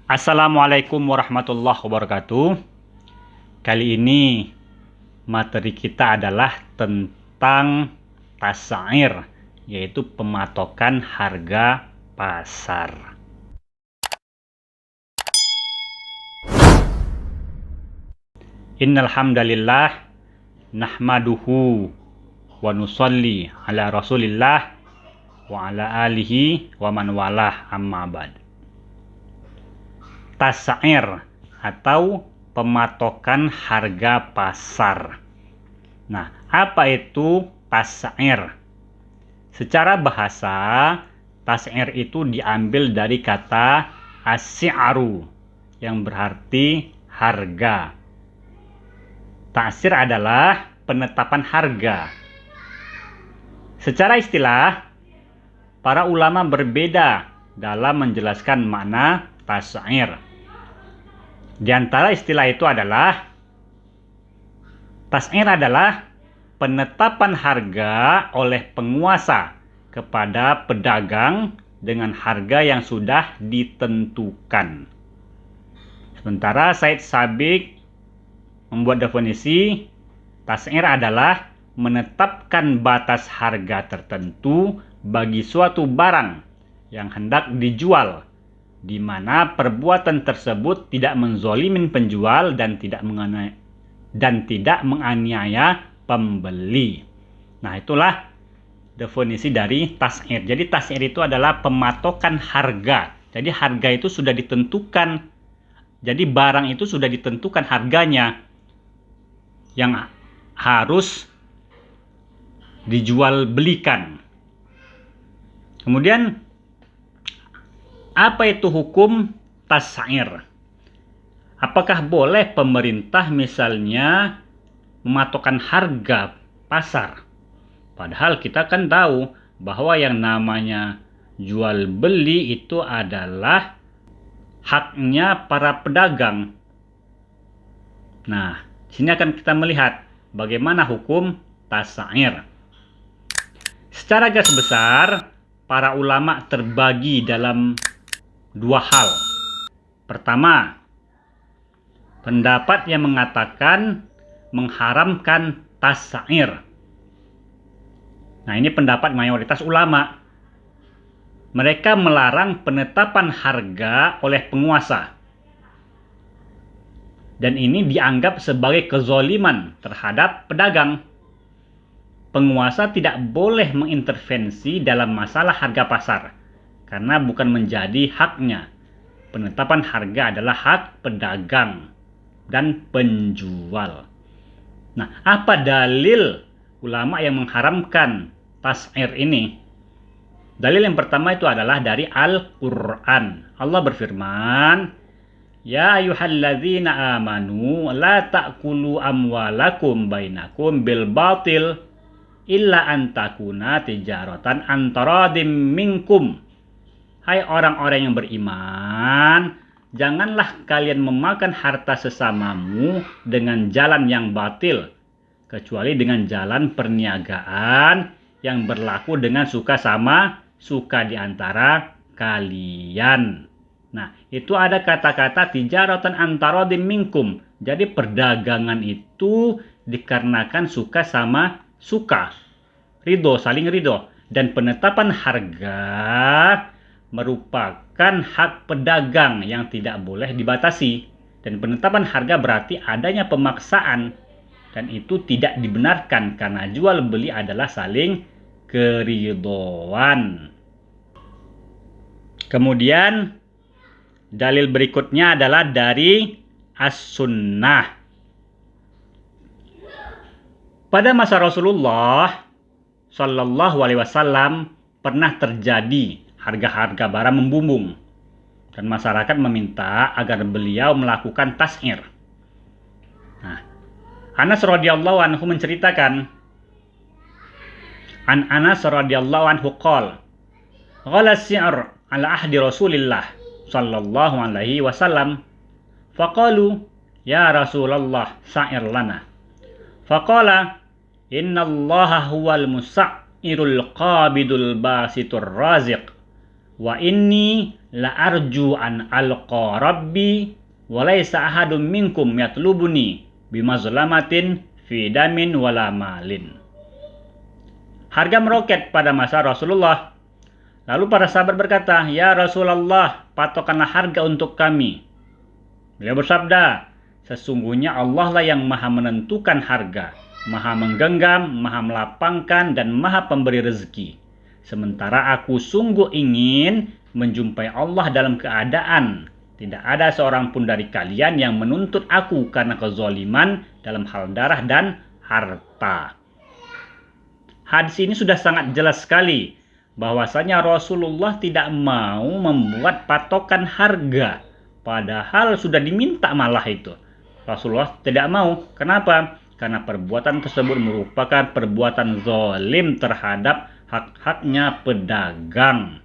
Assalamualaikum warahmatullahi wabarakatuh. Kali ini materi kita adalah tentang tas'ir, yaitu pematokan harga pasar. Innal hamdalillah nahmaduhu wa nusalli ala Rasulillah wa ala alihi wa man walah, amma ba'd. Tas'ir atau pematokan harga pasar. Nah, apa itu tas'ir? Secara bahasa, tas'ir itu diambil dari kata as-si'ru yang berarti harga. Tas'ir adalah penetapan harga. Secara istilah, para ulama berbeda dalam menjelaskan makna tas'ir. Di antara istilah itu adalah tas'ir adalah penetapan harga oleh penguasa kepada pedagang dengan harga yang sudah ditentukan. Sementara Said Sabiq membuat definisi, tas'ir adalah menetapkan batas harga tertentu bagi suatu barang yang hendak dijual, di mana perbuatan tersebut tidak menzolimin penjual dan tidak menganiaya pembeli. Nah, itulah definisi dari tas'ir. Jadi tas'ir itu adalah pematokan harga. Jadi harga itu sudah ditentukan. Jadi barang itu sudah ditentukan harganya yang harus dijual belikan. Kemudian apa itu hukum tas'ir? Apakah boleh pemerintah misalnya mematokkan harga pasar? Padahal kita kan tahu bahwa yang namanya jual beli itu adalah haknya para pedagang. Nah, sini akan kita melihat bagaimana hukum tas'ir. Secara garis besar, para ulama terbagi dalam dua hal. Pertama, pendapat yang mengatakan mengharamkan tas'ir. Nah, ini pendapat mayoritas ulama. Mereka melarang penetapan harga oleh penguasa. Dan ini dianggap sebagai kezoliman terhadap pedagang. Penguasa tidak boleh mengintervensi dalam masalah harga pasar, karena bukan menjadi haknya. Penetapan harga adalah hak pedagang dan penjual. Nah, apa dalil ulama yang mengharamkan tas'ir ini? Dalil yang pertama itu adalah dari Al-Quran. Allah berfirman, Ya ayyuhalladzina amanu la ta'kulu amwalakum bainakum bil batil illa antakuna tijaratan antaradim minkum. Hai orang-orang yang beriman, janganlah kalian memakan harta sesamamu dengan jalan yang batil, kecuali dengan jalan perniagaan yang berlaku dengan suka sama suka di antara kalian. Nah, itu ada kata-kata tijaratan antaradim minkum. Jadi perdagangan itu dikarenakan suka sama suka, ridho, saling ridho. Dan penetapan harga merupakan hak pedagang yang tidak boleh dibatasi. Dan penetapan harga berarti adanya pemaksaan, dan itu tidak dibenarkan karena jual beli adalah saling keridhoan. Kemudian dalil berikutnya adalah dari As-Sunnah. Pada masa Rasulullah Shallallahu Alaihi Wasallam pernah terjadi harga-harga barang membumbung dan masyarakat meminta agar beliau melakukan tas'ir. Nah, Anas radhiyallahu anhu menceritakan, An Anas radhiyallahu anhu qala ghala as-si'r ala ahdi Rasulillah sallallahu alaihi wasallam faqalu ya Rasulullah sa'ir lana faqala innallaha huwal musa'irul qabidul basitur raziq wa inni la arju an alqa rabbi wa laisa ahadum minkum yatlubuni bimazlamatin fi damin wala malin. Harga meroket pada masa Rasulullah. Lalu para sahabat berkata, "Ya Rasulullah, patokanlah harga untuk kami." Beliau bersabda, "Sesungguhnya Allah lah yang maha menentukan harga, maha menggenggam, maha melapangkan, dan maha pemberi rezeki. Sementara aku sungguh ingin menjumpai Allah dalam keadaan tidak ada seorang pun dari kalian yang menuntut aku karena kezaliman dalam hal darah dan harta." Hadis ini sudah sangat jelas sekali bahwasanya Rasulullah tidak mau membuat patokan harga, padahal sudah diminta malah itu. Rasulullah tidak mau. Kenapa? Karena perbuatan tersebut merupakan perbuatan zalim terhadap hak-haknya pedagang.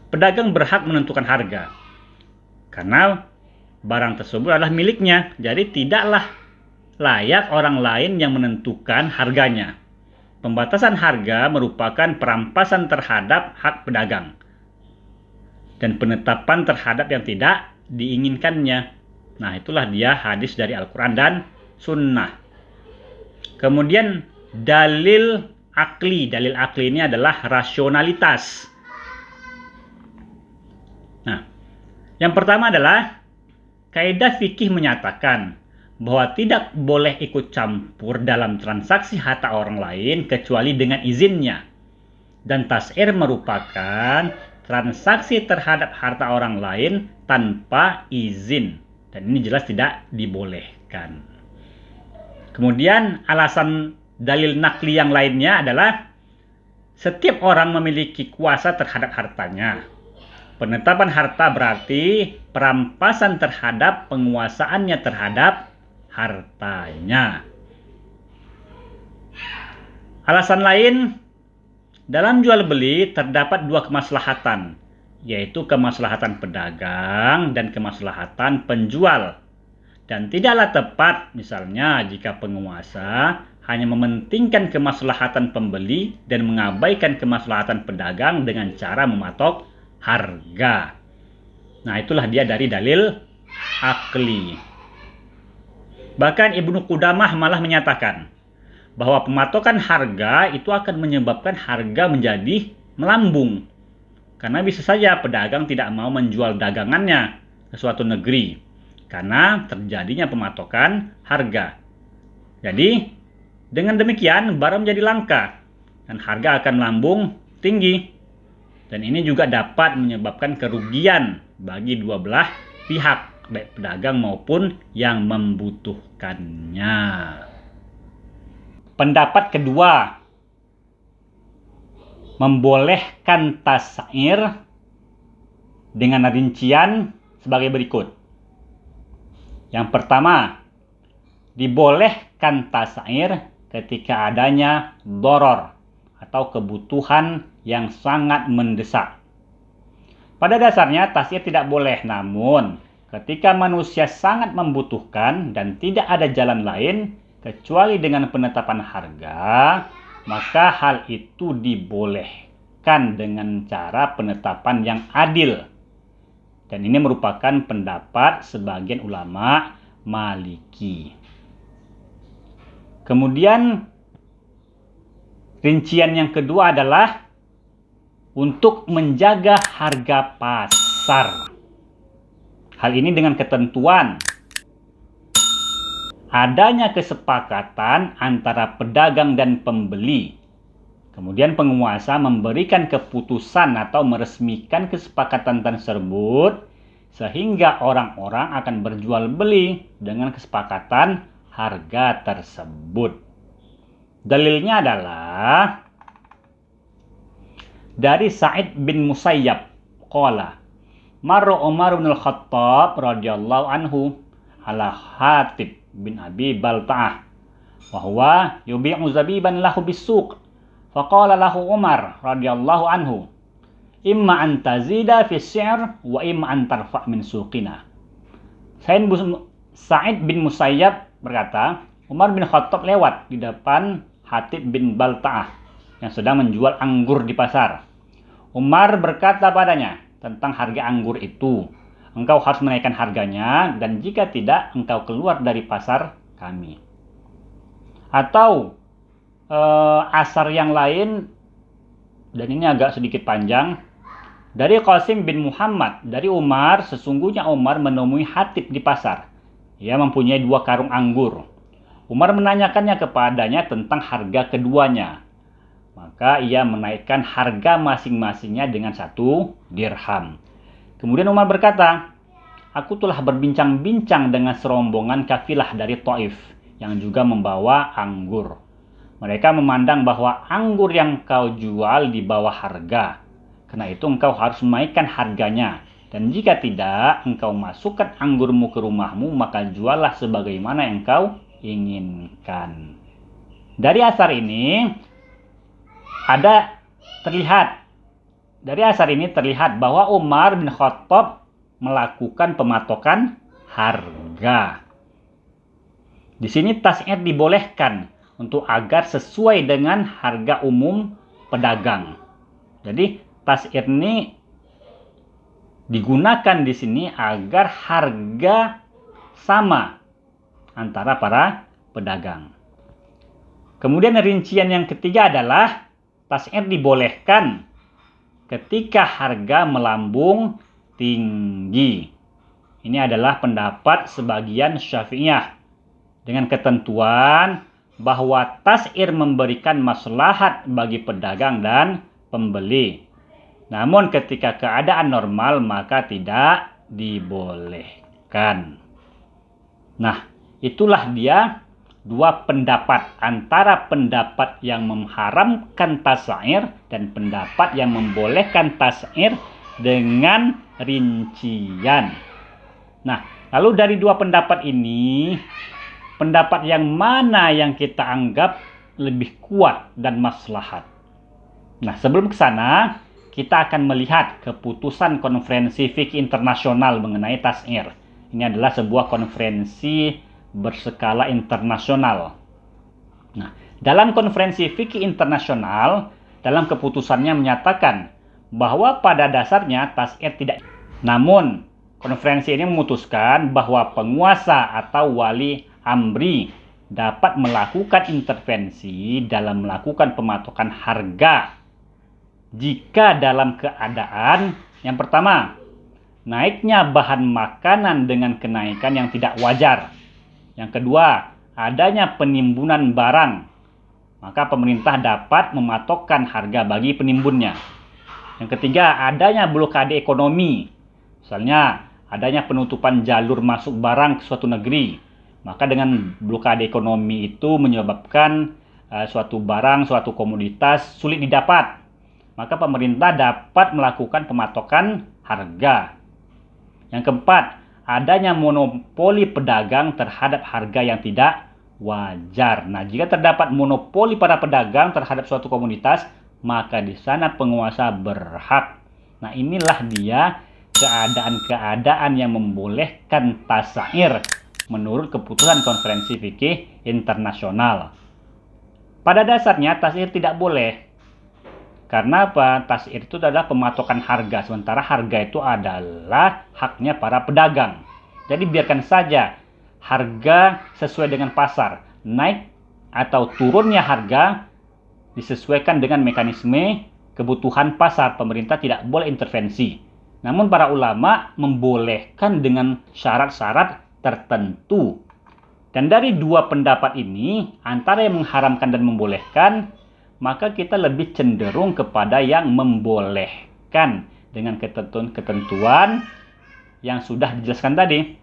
Pedagang berhak menentukan harga karena barang tersebut adalah miliknya, jadi tidaklah layak orang lain yang menentukan harganya. Pembatasan harga merupakan perampasan terhadap hak pedagang dan penetapan terhadap yang tidak diinginkannya. Nah, itulah dia hadis dari Al-Quran dan Sunnah. Kemudian dalil akli. Dalil akli ini adalah rasionalitas. Nah, yang pertama adalah kaidah fikih menyatakan bahwa tidak boleh ikut campur dalam transaksi harta orang lain kecuali dengan izinnya. Dan tas'ir merupakan transaksi terhadap harta orang lain tanpa izin. Dan ini jelas tidak dibolehkan. Kemudian alasan dalil nakli yang lainnya adalah setiap orang memiliki kuasa terhadap hartanya. Penetapan harta berarti perampasan terhadap penguasaannya terhadap hartanya. Alasan lain, dalam jual beli terdapat dua kemaslahatan, yaitu kemaslahatan pedagang dan kemaslahatan penjual. Dan tidaklah tepat misalnya jika penguasa hanya mementingkan kemaslahatan pembeli dan mengabaikan kemaslahatan pedagang dengan cara mematok harga. Nah, itulah dia dari dalil akli. Bahkan Ibnu Qudamah malah menyatakan bahwa pematokan harga itu akan menyebabkan harga menjadi melambung. Karena bisa saja pedagang tidak mau menjual dagangannya ke suatu negeri karena terjadinya pematokan harga. Jadi, dengan demikian barang menjadi langka dan harga akan melambung tinggi. Dan ini juga dapat menyebabkan kerugian bagi dua belah pihak, baik pedagang maupun yang membutuhkannya. Pendapat kedua, membolehkan tas'ir dengan rincian sebagai berikut. Yang pertama, dibolehkan tas'ir ketika adanya doror atau kebutuhan yang sangat mendesak. Pada dasarnya tas'ir tidak boleh, namun ketika manusia sangat membutuhkan dan tidak ada jalan lain kecuali dengan penetapan harga, maka hal itu dibolehkan dengan cara penetapan yang adil. Dan ini merupakan pendapat sebagian ulama Maliki. Kemudian rincian yang kedua adalah untuk menjaga harga pasar. Hal ini dengan ketentuan adanya kesepakatan antara pedagang dan pembeli. Kemudian penguasa memberikan keputusan atau meresmikan kesepakatan tersebut sehingga orang-orang akan berjual beli dengan kesepakatan harga tersebut. Dalilnya adalah dari Sa'id bin Musayyab qala marra Umar bin Al-Khattab radhiyallahu anhu ala Hatib bin Abi Balta'ah wa huwa yubi'u zabiban lahu bis-suq faqala lahu Umar radhiyallahu anhu imma an tazida fi as-si'r wa imma an tarfa' min suqina. Sa'id bin Musayyab berkata, Umar bin Khattab lewat di depan Hatib bin Balta'ah yang sedang menjual anggur di pasar. Umar berkata padanya, tentang harga anggur itu. Engkau harus menaikkan harganya, dan jika tidak, engkau keluar dari pasar kami. Atau asar yang lain, dan ini agak sedikit panjang, dari Qasim bin Muhammad, dari Umar, sesungguhnya Umar menemui Hatib di pasar. Ia mempunyai 2 karung anggur. Umar menanyakannya kepadanya tentang harga keduanya. Maka ia menaikkan harga masing-masingnya dengan 1 dirham. Kemudian Umar berkata, aku telah berbincang-bincang dengan serombongan kafilah dari Taif yang juga membawa anggur. Mereka memandang bahwa anggur yang kau jual di bawah harga. Karena itu engkau harus menaikkan harganya. Dan jika tidak, engkau masukkan anggurmu ke rumahmu, maka juallah sebagaimana yang engkau inginkan. Dari asar ini terlihat bahwa Umar bin Khattab melakukan pematokan harga. Di sini tas'ir dibolehkan untuk agar sesuai dengan harga umum pedagang. Jadi tas'ir ini digunakan di sini agar harga sama antara para pedagang. Kemudian rincian yang ketiga adalah tas'ir dibolehkan ketika harga melambung tinggi. Ini adalah pendapat sebagian Syafi'iyah dengan ketentuan bahwa tas'ir memberikan maslahat bagi pedagang dan pembeli. Namun ketika keadaan normal maka tidak dibolehkan. Nah, itulah dia 2 pendapat, antara pendapat yang mengharamkan tas'ir dan pendapat yang membolehkan tas'ir dengan rincian. Nah, lalu dari 2 pendapat ini, pendapat yang mana yang kita anggap lebih kuat dan maslahat? Nah, sebelum ke sana, kita akan melihat keputusan Konferensi Fikih Internasional mengenai tas'ir. Ini adalah sebuah konferensi berskala internasional. Nah, dalam Konferensi Fikih Internasional, dalam keputusannya menyatakan bahwa pada dasarnya tas'ir tidak. Namun, konferensi ini memutuskan bahwa penguasa atau wali amri dapat melakukan intervensi dalam melakukan pematokan harga jika dalam keadaan yang pertama, naiknya bahan makanan dengan kenaikan yang tidak wajar. Yang kedua, adanya penimbunan barang. Maka pemerintah dapat mematokkan harga bagi penimbunnya. Yang ketiga, adanya blokade ekonomi. Misalnya, adanya penutupan jalur masuk barang ke suatu negeri. Maka dengan blokade ekonomi itu menyebabkan suatu barang, suatu komoditas sulit didapat. Maka pemerintah dapat melakukan pematokan harga. Yang keempat, adanya monopoli pedagang terhadap harga yang tidak wajar. Nah, jika terdapat monopoli para pedagang terhadap suatu komoditas, maka di sana penguasa berhak. Nah, inilah dia keadaan-keadaan yang membolehkan tas'ir menurut keputusan Konferensi Fikih Internasional. Pada dasarnya tas'ir tidak boleh. Karena apa? Tas'ir itu adalah pematokan harga, sementara harga itu adalah haknya para pedagang. Jadi biarkan saja harga sesuai dengan pasar. Naik atau turunnya harga disesuaikan dengan mekanisme kebutuhan pasar. Pemerintah tidak boleh intervensi. Namun para ulama membolehkan dengan syarat-syarat tertentu. Dan dari 2 pendapat ini, antara yang mengharamkan dan membolehkan, maka kita lebih cenderung kepada yang membolehkan dengan ketentuan yang sudah dijelaskan tadi.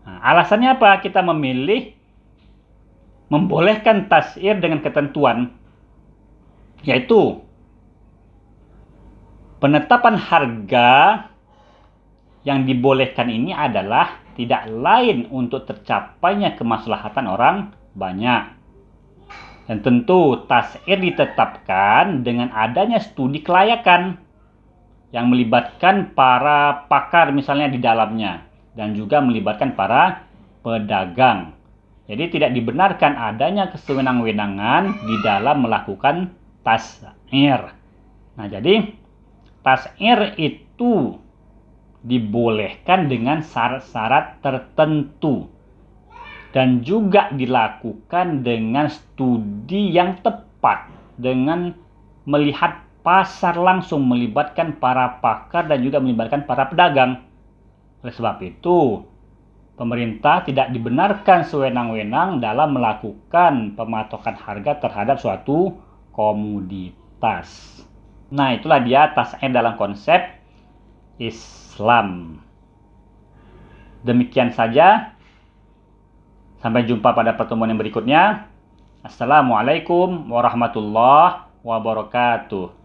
Nah, alasannya apa? Kita memilih membolehkan tas'ir dengan ketentuan, yaitu penetapan harga yang dibolehkan ini adalah tidak lain untuk tercapainya kemaslahatan orang banyak. Dan tentu tas'ir ditetapkan dengan adanya studi kelayakan yang melibatkan para pakar misalnya di dalamnya dan juga melibatkan para pedagang. Jadi tidak dibenarkan adanya kesewenang-wenangan di dalam melakukan tas'ir. Nah, jadi tas'ir itu itu dibolehkan dengan syarat-syarat tertentu dan juga dilakukan dengan studi yang tepat, dengan melihat pasar langsung, melibatkan para pakar dan juga melibatkan para pedagang. Oleh sebab itu, pemerintah tidak dibenarkan sewenang-wenang dalam melakukan pematokan harga terhadap suatu komoditas. Nah, itulah dia tas'ir dalam konsep Islam. Demikian saja. Sampai jumpa pada pertemuan yang berikutnya. Assalamualaikum warahmatullahi wabarakatuh.